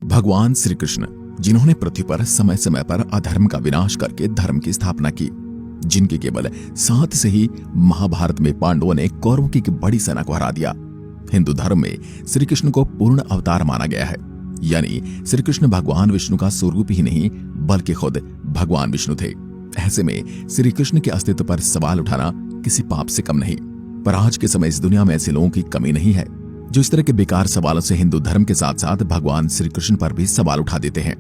भगवान श्री कृष्ण, जिन्होंने पृथ्वी पर समय समय पर अधर्म का विनाश करके धर्म की स्थापना की, जिनके केवल साथ से ही महाभारत में पांडवों ने कौरवों की बड़ी सेना को हरा दिया। हिंदू धर्म में श्री कृष्ण को पूर्ण अवतार माना गया है, यानी श्री कृष्ण भगवान विष्णु का स्वरूप ही नहीं बल्कि खुद भगवान विष्णु थे। ऐसे में श्री कृष्ण के अस्तित्व पर सवाल उठाना किसी पाप से कम नहीं। पर आज के समय इस दुनिया में ऐसे लोगों की कमी नहीं है जो इस तरह के बेकार सवालों से हिंदू धर्म के साथ साथ भगवान श्री कृष्ण पर भी सवाल उठा देते हैं।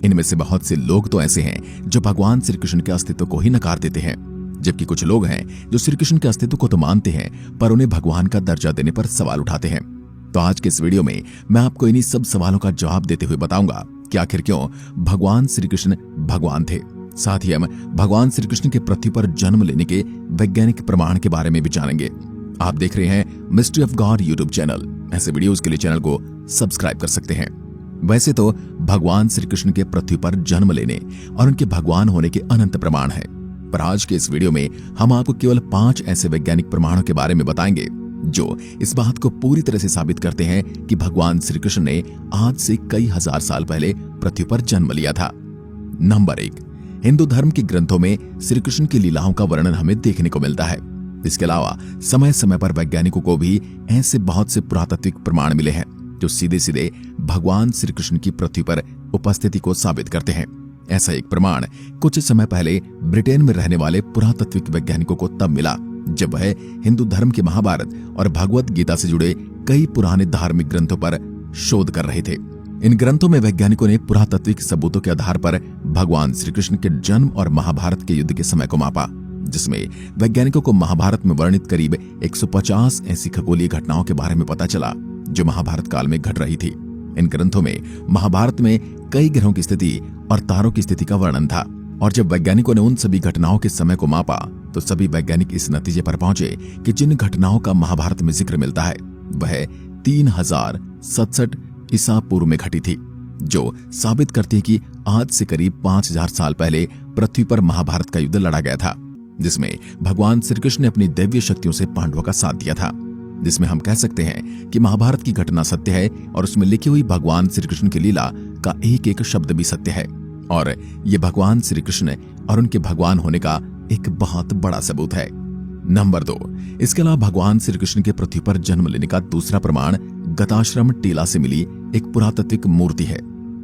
इनमें से बहुत से लोग तो ऐसे हैं जो भगवान श्री कृष्ण के अस्तित्व को ही नकार देते हैं, जबकि कुछ लोग हैं जो श्री कृष्ण के अस्तित्व को तो मानते हैं पर उन्हें भगवान का दर्जा देने पर सवाल उठाते हैं। तो आज के इस वीडियो में मैं आपको इन्हीं सब सवालों का जवाब देते हुए बताऊंगा कि आखिर क्यों भगवान श्री कृष्ण भगवान थे। साथ ही हम भगवान श्री कृष्ण के पृथ्वी पर जन्म लेने के वैज्ञानिक प्रमाण के बारे में भी जानेंगे। आप देख रहे हैं mystery of God YouTube channel. ऐसे वीडियोस के लिए चैनल को सब्सक्राइब कर सकते हैं। वैसे तो भगवान श्री कृष्ण के पृथ्वी पर जन्म लेने और उनके भगवान होने के अनंत प्रमाण हैं, पर आज के इस वीडियो में हम आपको केवल 5 ऐसे वैज्ञानिक प्रमाणों के बारे में बताएंगे जो इस बात को पूरी तरह से साबित करते हैं कि भगवान श्री कृष्ण ने आज से कई हजार साल पहले पृथ्वी पर जन्म लिया था। नंबर 1, हिंदू धर्म के ग्रंथों में श्री कृष्ण की लीलाओं का वर्णन हमें देखने को मिलता है। इसके अलावा समय समय पर वैज्ञानिकों को भी ऐसे बहुत से पुरातात्विक प्रमाण मिले हैं जो सीधे सीधे भगवान श्री कृष्ण की पृथ्वी पर उपस्थिति को साबित करते हैं। ऐसा एक प्रमाण कुछ समय पहले ब्रिटेन में रहने वाले पुरातात्विक वैज्ञानिकों को तब मिला जब वह हिंदू धर्म के महाभारत और भगवत गीता से जुड़े कई पुराने धार्मिक ग्रंथों पर शोध कर रहे थे। इन ग्रंथों में वैज्ञानिकों ने पुरातात्विक सबूतों के आधार पर भगवान श्री कृष्ण के जन्म और महाभारत के युद्ध के समय को मापा, जिसमें वैज्ञानिकों को महाभारत में वर्णित करीब 150 ऐसी खगोलीय घटनाओं के बारे में पता चला जो महाभारत काल में घट रही थी। इन ग्रंथों में महाभारत में कई ग्रहों की स्थिति और तारों की स्थिति का वर्णन था, और जब वैज्ञानिकों ने उन सभी घटनाओं के समय को मापा तो सभी वैज्ञानिक इस नतीजे पर पहुंचे कि जिन घटनाओं का महाभारत में जिक्र मिलता है वह 3067 ईसा पूर्व में घटी थी, जो साबित करती है कि आज से करीब 5000 साल पहले पृथ्वी पर महाभारत का युद्ध लड़ा गया था, जिसमें भगवान श्री कृष्ण ने अपनी दैवीय शक्तियों से पांडवों का साथ दिया था। जिसमें हम कह सकते हैं कि महाभारत की घटना सत्य है और उसमें लिखी हुई भगवान श्री कृष्ण की लीला का एक एक शब्द भी सत्य है, और ये भगवान श्री कृष्ण और उनके भगवान होने का एक बहुत बड़ा सबूत है। नंबर 2, इसके अलावा भगवान श्री कृष्ण के पृथ्वी पर जन्म लेने का दूसरा प्रमाण गताश्रम टीला से मिली एक पुरातात्विक मूर्ति है।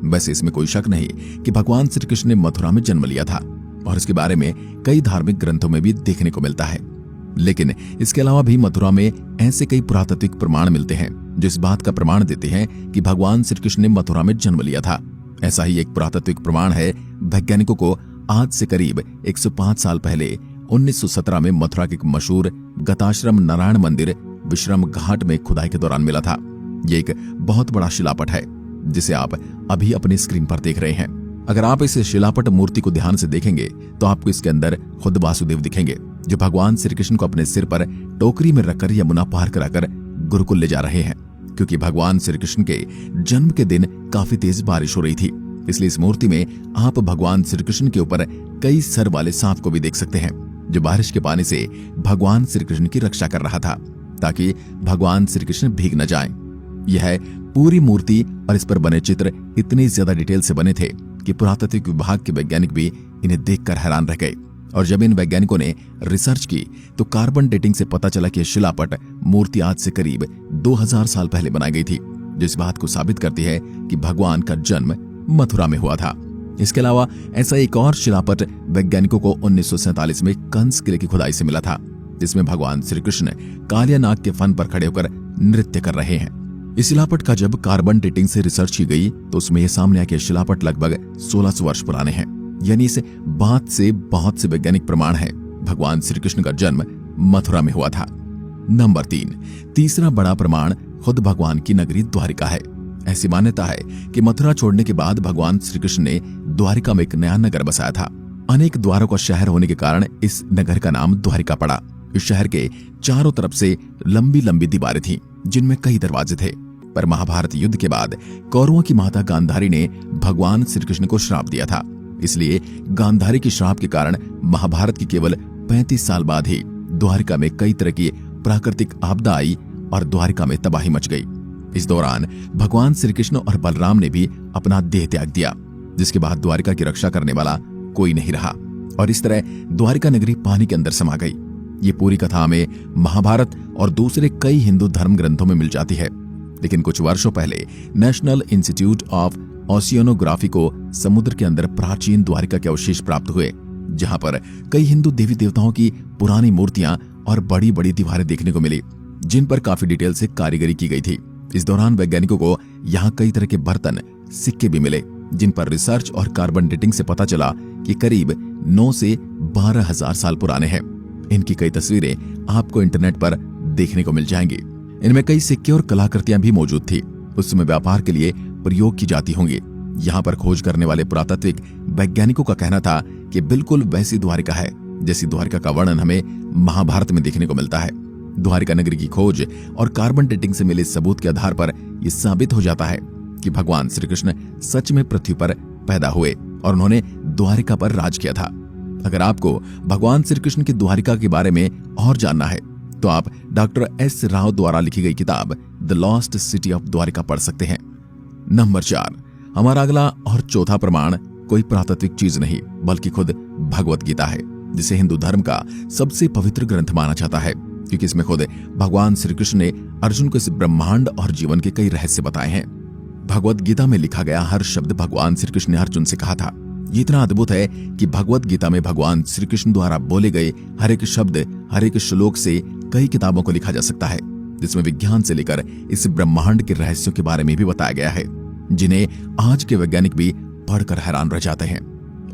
वैसे इसमें कोई शक नहीं कि भगवान श्री कृष्ण ने मथुरा में जन्म लिया था और इसके बारे में कई धार्मिक ग्रंथों में भी देखने को मिलता है, लेकिन इसके अलावा भी मथुरा में ऐसे कई पुरातात्विक प्रमाण मिलते हैं जो इस बात का प्रमाण देते हैं कि भगवान श्री कृष्ण ने मथुरा में जन्म लिया था। ऐसा ही एक पुरातात्विक प्रमाण है वैज्ञानिकों को आज से करीब 105 साल पहले 1917 में मथुरा के एक मशहूर गताश्रम नारायण मंदिर विश्राम घाट में खुदाई के दौरान मिला था। ये एक बहुत बड़ा शिलापट है जिसे आप अभी अपनी स्क्रीन पर देख रहे हैं। अगर आप इस शिलापट मूर्ति को ध्यान से देखेंगे तो आपको इसके अंदर खुद वासुदेव दिखेंगे जो भगवान श्री कृष्ण को अपने सिर पर टोकरी में रखकर यमुना पार कराकर गुरुकुल ले जा रहे हैं, क्योंकि भगवान श्री कृष्ण के जन्म के दिन काफी तेज बारिश हो रही थी। इसलिए इस मूर्ति में आप भगवान श्री कृष्ण के ऊपर कई सर वाले सांप को भी देख सकते हैं जो बारिश के पानी से भगवान श्री कृष्ण की रक्षा कर रहा था ताकि भगवान श्री कृष्ण भीग न जाएं। यह पूरी मूर्ति और इस पर बने चित्र इतने ज्यादा डिटेल से बने थे कि पुरातात्विक विभाग के वैज्ञानिक भी इन्हें देखकर हैरान रह गए, और जब इन वैज्ञानिकों ने रिसर्च की तो कार्बन डेटिंग से पता चला कि शिलापट मूर्ति आज से करीब 2000 साल पहले बनाई गई थी, जो इस बात को साबित करती है कि भगवान का जन्म मथुरा में हुआ था। इसके अलावा ऐसा एक और शिलापट वैज्ञानिकों को 1947 में कंस किले की खुदाई से मिला था, जिसमें भगवान श्री कृष्ण कालिया नाग के फन पर खड़े होकर नृत्य कर रहे हैं। इस शिलापट का जब कार्बन डेटिंग से रिसर्च की गई तो उसमें यह सामने आया कि शिलापट लगभग 1600 वर्ष पुराने हैं, यानी इस बात से बहुत से वैज्ञानिक प्रमाण है भगवान श्री कृष्ण का जन्म मथुरा में हुआ था। नंबर 3, तीसरा बड़ा प्रमाण खुद भगवान की नगरी द्वारिका है। ऐसी मान्यता है कि मथुरा छोड़ने के बाद भगवान श्री कृष्ण ने द्वारिका में एक नया नगर बसाया था। अनेक द्वारों का शहर होने के कारण इस नगर का नाम द्वारिका पड़ा। इस शहर के चारों तरफ से लंबी लंबी दीवारें थीं, जिनमें कई दरवाजे थे। पर महाभारत युद्ध के बाद कौरवों की माता गांधारी ने भगवान श्री कृष्ण को श्राप दिया था, इसलिए गांधारी की श्राप के कारण महाभारत की केवल 35 साल बाद ही द्वारिका में कई तरह की प्राकृतिक आपदा आई और द्वारिका में तबाही मच गई। इस दौरान भगवान श्री कृष्ण और बलराम ने भी अपना देह त्याग दिया, जिसके बाद द्वारिका की रक्षा करने वाला कोई नहीं रहा और इस तरह द्वारिका नगरी पानी के अंदर समा गई। ये पूरी कथा हमें महाभारत और दूसरे कई हिंदू धर्म ग्रंथों में मिल जाती है। लेकिन कुछ वर्षों पहले नेशनल इंस्टीट्यूट ऑफ ओशियनोग्राफी को समुद्र के अंदर प्राचीन द्वारिका के अवशेष प्राप्त हुए, जहां पर कई हिंदू देवी देवताओं की पुरानी मूर्तियां और बड़ी बड़ी दीवारें देखने को मिली, जिन पर काफी डिटेल से कारीगरी की गई थी। इस दौरान वैज्ञानिकों को यहाँ कई तरह के बर्तन, सिक्के भी मिले, जिन पर रिसर्च और कार्बन डेटिंग से पता चला कि करीब 9 से 12,000 साल पुराने हैं। इनकी कई तस्वीरें आपको इंटरनेट पर देखने को मिल जाएंगी। इनमें कई सिक्के और कलाकृतियां भी मौजूद थी। उस समय व्यापार के लिए प्रयोग की जाती होंगी। यहाँ पर खोज करने वाले पुरातात्विक वैज्ञानिकों का कहना था कि बिल्कुल वैसी द्वारिका है जैसी द्वारिका का वर्णन हमें महाभारत में देखने को मिलता है। द्वारिका नगरी की खोज और कार्बन डेटिंग से मिले सबूत के आधार पर यह साबित हो जाता है कि भगवान श्री कृष्ण सच में पृथ्वी पर पैदा हुए और उन्होंने द्वारिका पर राज किया था। अगर आपको भगवान श्री कृष्ण की द्वारिका के बारे में और जानना है तो आप डॉक्टर एस राव द्वारा लिखी गई किताब the lost city of Dwarka पढ़ सकते हैं। नंबर 4, हमारा अगला और चौथा प्रमाण कोई पुरातात्विक चीज नहीं बल्कि खुद भगवत गीता है, जिसे हिंदू धर्म का सबसे पवित्र ग्रंथ माना जाता है, क्योंकि इसमें खुद भगवान श्री कृष्ण ने अर्जुन को इस ब्रह्मांड और जीवन के कई रहस्य बताए हैं। भगवत गीता में लिखा गया हर शब्द भगवान श्री कृष्ण ने अर्जुन से कहा था। ये इतना अद्भुत है कि भगवत गीता में भगवान श्री कृष्ण द्वारा बोले गए हर एक शब्द, हर एक श्लोक से कई किताबों को लिखा जा सकता है, जिसमें विज्ञान से लेकर इस ब्रह्मांड के रहस्यों के बारे में भी बताया गया है, जिन्हें आज के वैज्ञानिक भी पढ़कर हैरान रह जाते हैं।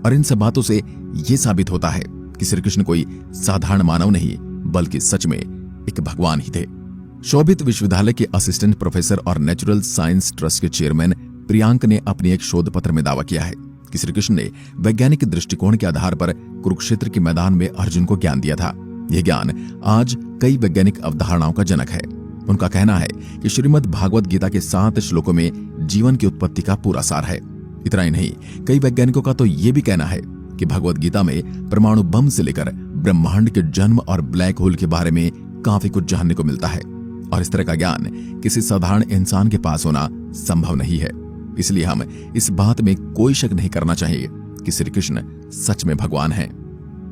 और इन सब बातों से ये साबित होता है कि श्री कृष्ण कोई साधारण मानव नहीं बल्कि सच में एक भगवान ही थे। शोभित विश्वविद्यालय के असिस्टेंट प्रोफेसर और नेचुरल साइंस ट्रस्ट के चेयरमैन प्रियांक ने अपने एक शोध पत्र में दावा किया है कि श्री कृष्ण ने वैज्ञानिक दृष्टिकोण के आधार पर कुरुक्षेत्र के मैदान में अर्जुन को ज्ञान दिया था। यह ज्ञान आज कई वैज्ञानिक अवधारणाओं का जनक है। उनका कहना है कि श्रीमद् भागवत गीता के 7 श्लोकों में जीवन की उत्पत्ति का पूरा सार है। इतना ही नहीं, कई वैज्ञानिकों का तो यह भी कहना है कि भगवत गीता में परमाणु बम से लेकर ब्रह्मांड के जन्म और ब्लैक होल के बारे में काफी कुछ जानने को मिलता है और इस तरह का ज्ञान किसी साधारण इंसान के पास होना संभव नहीं है। इसलिए हम इस बात में कोई शक नहीं करना चाहिए कि श्री कृष्ण सच में भगवान हैं।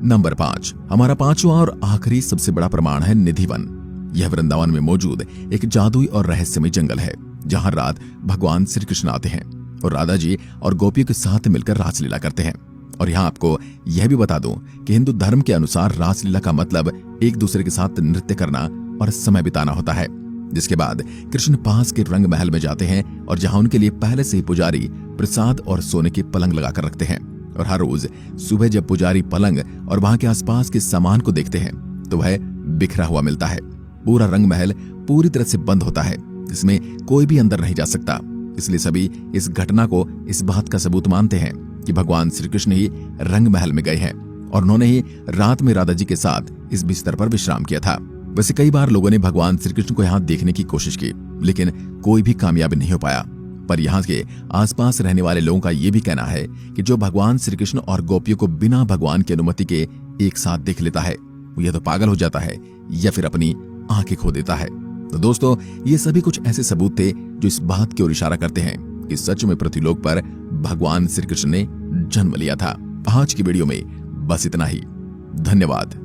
नंबर 5, हमारा पांचवा और आखिरी सबसे बड़ा प्रमाण है निधिवन। यह वृंदावन में मौजूद एक जादुई और रहस्यमय जंगल है, जहां रात भगवान श्री कृष्ण आते हैं और राधा जी और गोपियों के साथ मिलकर रासलीला करते हैं। और यहाँ आपको यह भी बता दूं कि हिंदू धर्म के अनुसार रासलीला का मतलब एक दूसरे के साथ नृत्य करना और समय बिताना होता है। जिसके बाद कृष्ण पास के रंग महल में जाते हैं और जहां उनके लिए पहले से ही पुजारी प्रसाद और सोने की पलंग लगाकर रखते हैं। और हर रोज सुबह जब पुजारी पलंग और वहां के आसपास के सामान को देखते हैं तो वह बिखरा हुआ मिलता है। पूरा रंग महल पूरी तरह से बंद होता है, जिसमें कोई भी अंदर नहीं जा सकता। इसलिए सभी इस घटना को इस बात का सबूत मानते हैं कि भगवान श्री कृष्ण ही रंग महल में गए हैं और उन्होंने ही रात में राधा जी के साथ इस बिस्तर पर विश्राम किया था। वैसे कई बार लोगों ने भगवान श्री कृष्ण को यहाँ देखने की कोशिश की, लेकिन कोई भी कामयाब नहीं हो पाया। पर यहाँ के आसपास रहने वाले लोगों का ये भी कहना है कि जो भगवान श्री कृष्ण और गोपियों को बिना भगवान की अनुमति के एक साथ देख लेता है, वो या तो पागल हो जाता है या फिर अपनी आंखें खो देता है। तो दोस्तों, ये सभी कुछ ऐसे सबूत थे जो इस बात की ओर इशारा करते हैं कि सच में पृथ्वीलोक पर भगवान श्री कृष्ण ने जन्म लिया था। आज की वीडियो में बस इतना ही। धन्यवाद।